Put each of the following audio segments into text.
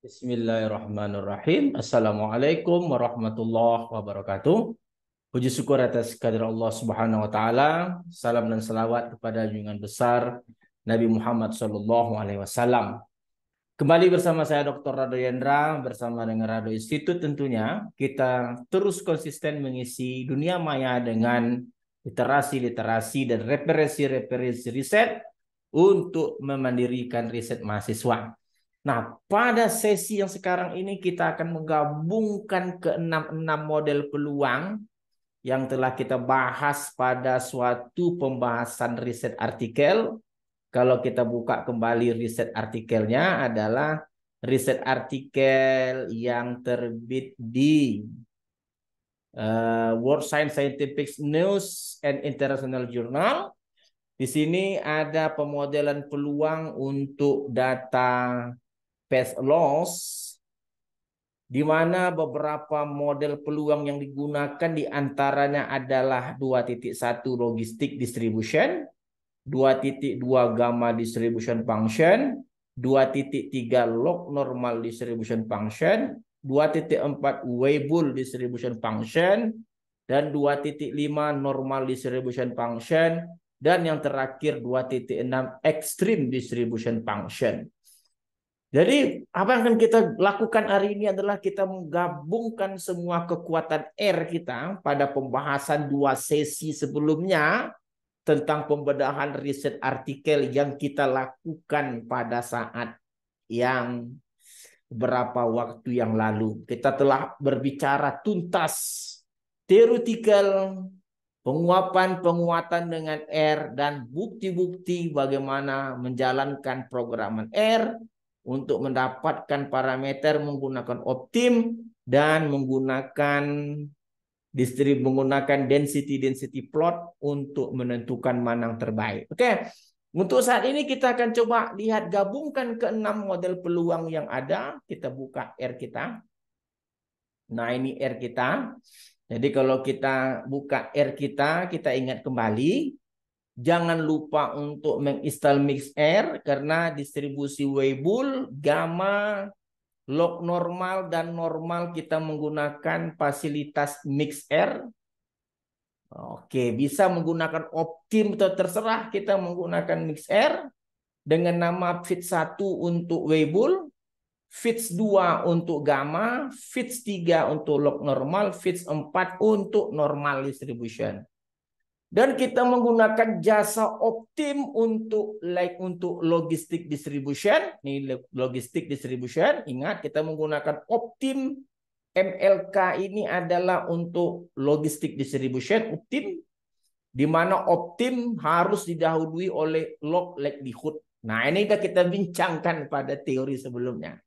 Bismillahirrahmanirrahim. Assalamualaikum warahmatullahi wabarakatuh. Puji syukur atas kehadirat Allah Subhanahu wa taala. Salam dan selawat kepada junjungan besar Nabi Muhammad sallallahu alaihi wasallam. Kembali bersama saya Dr. Rado Yendra bersama dengan Rado Institute tentunya. Kita terus konsisten mengisi dunia maya dengan literasi-literasi dan referensi-referensi riset untuk memandirikan riset mahasiswa. Nah, pada sesi yang sekarang ini kita akan menggabungkan ke-6 model peluang yang telah kita bahas pada suatu pembahasan riset artikel. Kalau kita buka kembali riset artikelnya adalah riset artikel yang terbit di World Science Scientific News and International Journal. Di sini ada pemodelan peluang untuk data Path loss, di mana beberapa model peluang yang digunakan diantaranya adalah 2.1 logistic distribution, 2.2 gamma distribution function, 2.3 log normal distribution function, 2.4 Weibull distribution function, dan 2.5 normal distribution function, dan yang terakhir 2.6 extreme distribution function. Jadi apa yang akan kita lakukan hari ini adalah kita menggabungkan semua kekuatan R kita pada pembahasan 2 sesi sebelumnya tentang pembedahan riset artikel yang kita lakukan pada saat yang beberapa waktu yang lalu. Kita telah berbicara tuntas theoretical, penguatan dengan R, dan bukti-bukti bagaimana menjalankan programan R untuk mendapatkan parameter menggunakan optim dan menggunakan density plot untuk menentukan mana yang terbaik. Oke. Untuk saat ini kita akan coba lihat gabungkan ke-6 model peluang yang ada. Kita buka R kita. Nah, ini R kita. Jadi kalau kita buka R kita ingat kembali. Jangan lupa untuk menginstal MixR karena distribusi Weibull, gamma, log normal, dan normal kita menggunakan fasilitas MixR. Oke, bisa menggunakan optim atau terserah kita menggunakan MixR dengan nama fit1 untuk Weibull, fit2 untuk gamma, fit3 untuk log normal, fit4 untuk normal distribution. Dan kita menggunakan jasa optim untuk logistic distribution. Ini logistic distribution. Ingat, kita menggunakan optim. MLK ini adalah untuk logistic distribution optim, di mana optim harus didahului oleh log likelihood. Nah, ini sudah kita bincangkan pada teori sebelumnya.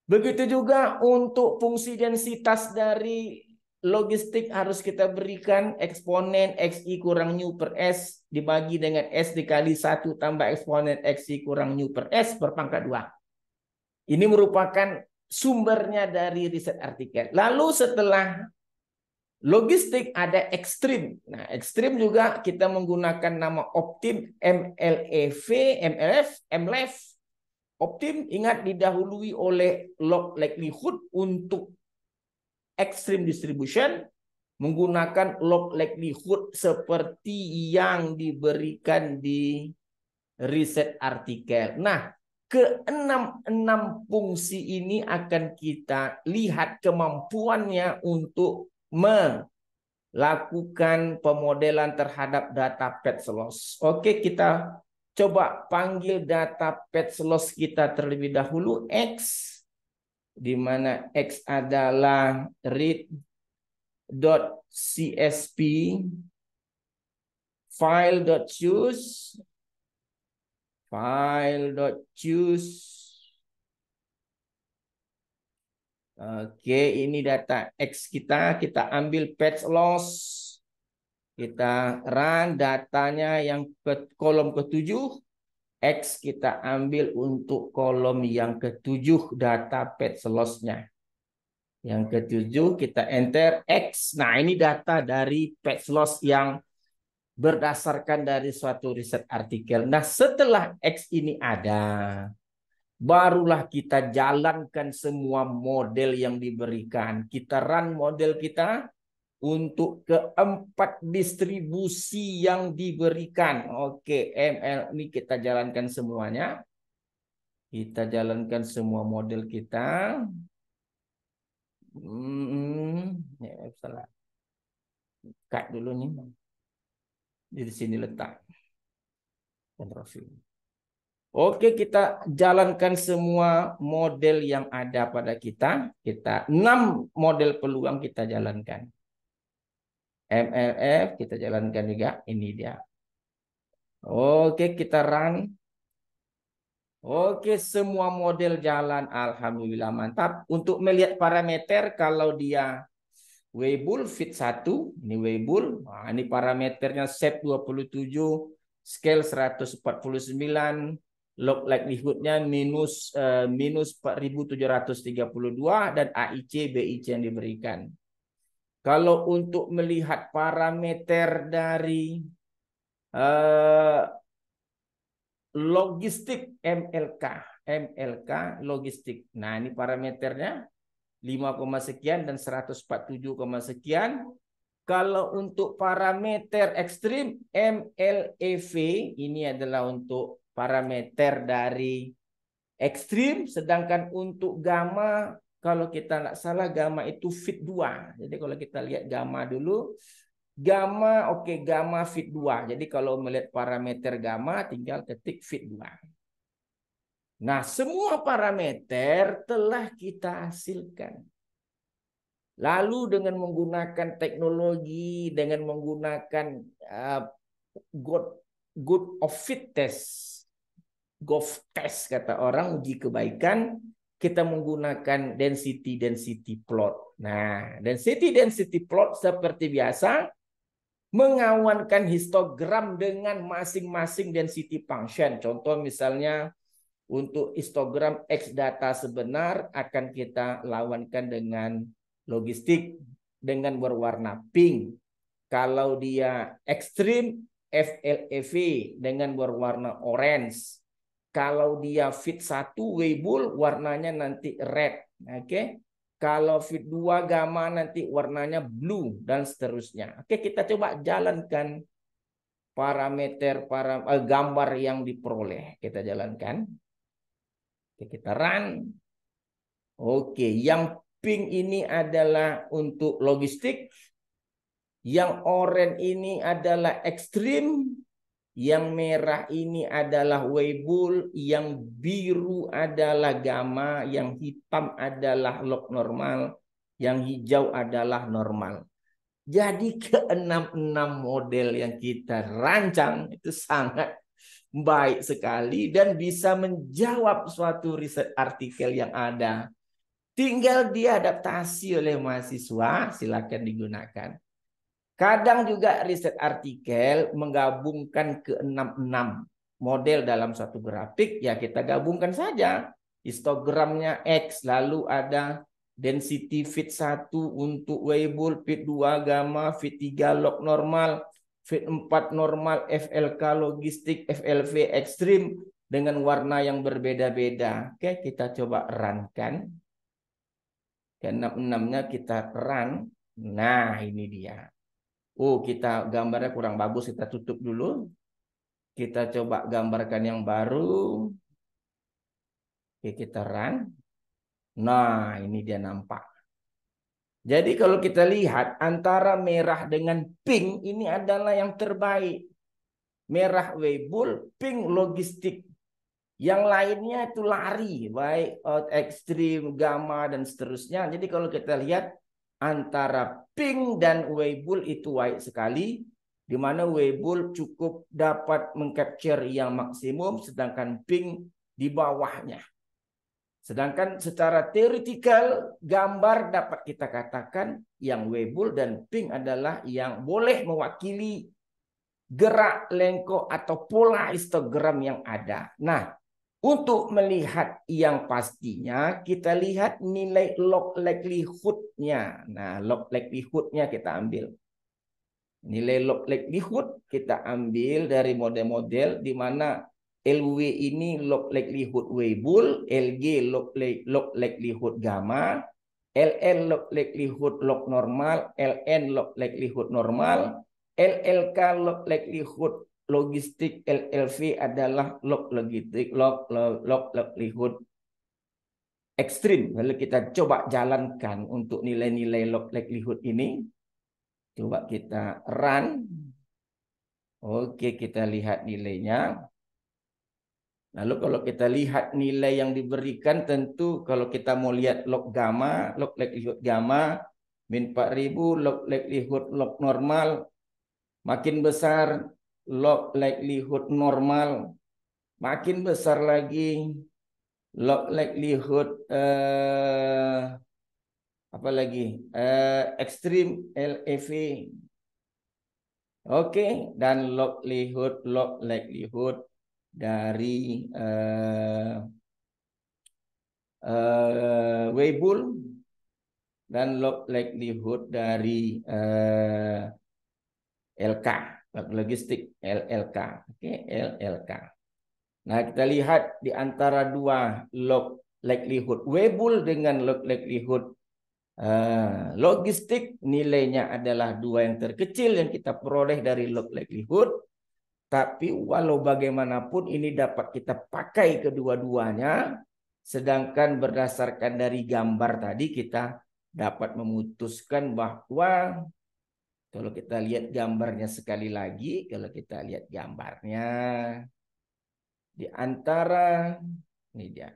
Begitu juga untuk fungsi densitas dari logistik harus kita berikan eksponen XI kurang nu per S dibagi dengan S dikali 1 tambah eksponen XI kurang nu per S berpangkat 2. Ini merupakan sumbernya dari riset artikel. Lalu setelah logistik ada ekstrim. Nah, ekstrim juga kita menggunakan nama optim MLEV, MLF, MLEF. Optim ingat didahului oleh log likelihood untuk extreme distribution menggunakan log likelihood seperti yang diberikan di riset artikel. Nah, ke-6 fungsi ini akan kita lihat kemampuannya untuk melakukan pemodelan terhadap data path loss. Oke, kita coba panggil data path loss kita terlebih dahulu X, di mana X adalah read.csv file.choose. Oke, ini data X kita ambil path loss, kita run datanya yang ke kolom ke-7. X kita ambil untuk kolom yang ke-7 data path loss-nya. Yang ke-7 kita enter X. Nah, ini data dari path loss yang berdasarkan dari suatu riset artikel. Nah, setelah X ini ada, barulah kita jalankan semua model yang diberikan. Kita run model kita untuk keempat distribusi yang diberikan. Oke, ML ini kita jalankan semuanya. Kita jalankan semua model kita. Ya, salah. Cut dulu nih. Di sini letak. Ctrl-V. Oke, kita jalankan semua model yang ada pada kita. 6 model peluang kita jalankan. MLF kita jalankan juga. Ini dia. Oke, kita run. Oke, semua model jalan. Alhamdulillah, mantap. Untuk melihat parameter, kalau dia Weibull fit 1, ini Weibull. Nah, ini parameternya set 27, scale 149, log likelihood-nya minus 4732 dan AIC, BIC yang diberikan. Kalau untuk melihat parameter dari logistik MLK logistik. Nah, ini parameternya 5, sekian dan 147, sekian. Kalau untuk parameter ekstrim MLEV ini adalah untuk parameter dari ekstrim, sedangkan untuk gamma kalau kita nggak salah gamma itu fit 2. Jadi kalau kita lihat gamma dulu, gamma oke, gamma fit 2. Jadi kalau melihat parameter gamma tinggal ketik fit 2. Nah, semua parameter telah kita hasilkan. Lalu dengan menggunakan teknologi, dengan menggunakan good of fit test, GOF test kata orang, uji kebaikan, kita menggunakan density plot. Nah, density plot seperti biasa mengawankan histogram dengan masing-masing density function. Contoh misalnya untuk histogram X data sebenar akan kita lawankan dengan logistik dengan berwarna pink. Kalau dia ekstrim, FLEV dengan berwarna orange. Kalau dia fit 1 Weibull warnanya nanti red. Oke. Kalau fit 2 gamma nanti warnanya blue dan seterusnya. Oke, kita coba jalankan parameter gambar yang diperoleh. Kita jalankan. Oke, kita run. Oke, yang pink ini adalah untuk logistik. Yang oranye ini adalah ekstrim. Yang merah ini adalah Weibull. Yang biru adalah gamma. Yang hitam adalah log normal. Yang hijau adalah normal. Jadi ke-6 model yang kita rancang itu sangat baik sekali dan bisa menjawab suatu riset artikel yang ada. Tinggal diadaptasi oleh mahasiswa, silakan digunakan. Kadang juga riset artikel menggabungkan ke-6 model dalam satu grafik, ya kita gabungkan saja. Histogramnya X, lalu ada density fit 1 untuk Weibull, fit 2 gamma, fit 3 log normal, fit 4 normal, FLK logistik, FLV ekstrim dengan warna yang berbeda-beda. Oke, kita coba run kan. Ke-6-nya kita run. Nah, ini dia. Oh, kita gambarnya kurang bagus. Kita tutup dulu. Kita coba gambarkan yang baru. Oke, kita run. Nah, ini dia nampak. Jadi kalau kita lihat antara merah dengan pink ini adalah yang terbaik. Merah Weibull, pink logistik. Yang lainnya itu lari, baik out ekstrim, gamma, dan seterusnya. Jadi kalau kita lihat antara pink dan Weibull itu baik sekali, di mana Weibull cukup dapat mengcapture yang maksimum, sedangkan pink di bawahnya. Sedangkan secara teoretikal, gambar dapat kita katakan yang Weibull dan pink adalah yang boleh mewakili gerak lengkok atau pola histogram yang ada. Nah, untuk melihat yang pastinya, kita lihat nilai log likelihood-nya. Nah, log likelihood-nya kita ambil. Nilai log likelihood kita ambil dari model-model di mana LW ini log likelihood Weibull, LG log likelihood gamma, LN log likelihood log normal, LN log likelihood normal, LLK log likelihood logistik, LLV adalah log logistik log likelihood ekstrim. Lalu kita coba jalankan untuk nilai-nilai log likelihood ini. Coba kita run. Oke, kita lihat nilainya. Lalu kalau kita lihat nilai yang diberikan, tentu kalau kita mau lihat log gamma, log likelihood gamma, min 4000, log likelihood log normal, makin besar log likelihood normal, makin besar lagi log likelihood apa lagi? Ekstrim LEV. Oke, dan log likelihood dari Weibull dan log likelihood dari LK, logistik LLK. Oke, LLK. Nah, kita lihat di antara dua log likelihood Weibull dengan log likelihood logistik, nilainya adalah dua yang terkecil yang kita peroleh dari log likelihood. Tapi walau bagaimanapun ini dapat kita pakai kedua-duanya. Sedangkan berdasarkan dari gambar tadi kita dapat memutuskan bahwa kalau kita lihat gambarnya sekali lagi, kalau kita lihat gambarnya di antara ini dia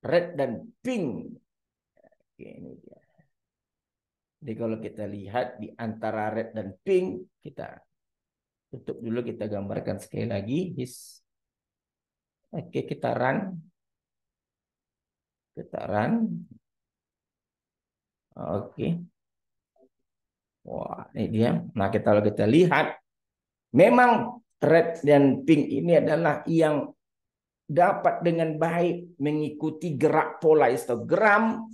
red dan pink. Oke, ini dia. Jadi kalau kita lihat di antara red dan pink, kita tutup dulu, kita gambarkan sekali lagi. Oke, kita run. Kita run. Oke. Wah, ini dia. Nah, kalau kita lihat, memang red dan pink ini adalah yang dapat dengan baik mengikuti gerak pola histogram.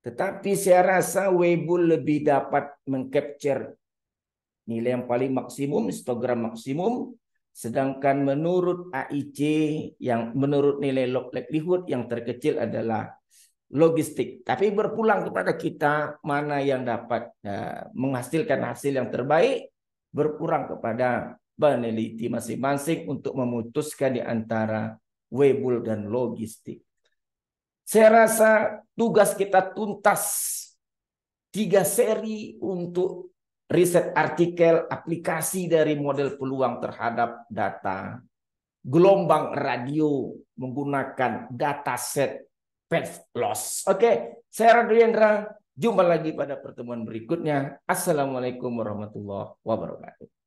Tetapi saya rasa Weibull lebih dapat mengcapture nilai yang paling maksimum, histogram maksimum. Sedangkan menurut AIC, yang menurut nilai log likelihood yang terkecil adalah logistik. Tapi berpulang kepada kita mana yang dapat menghasilkan hasil yang terbaik, berkurang kepada peneliti masing-masing untuk memutuskan di antara Weibull dan logistik. Saya rasa tugas kita tuntas 3 seri untuk riset artikel aplikasi dari model peluang terhadap data gelombang radio menggunakan dataset path loss. Oke, saya Raduyendra. Jumpa lagi pada pertemuan berikutnya. Assalamualaikum warahmatullahi wabarakatuh.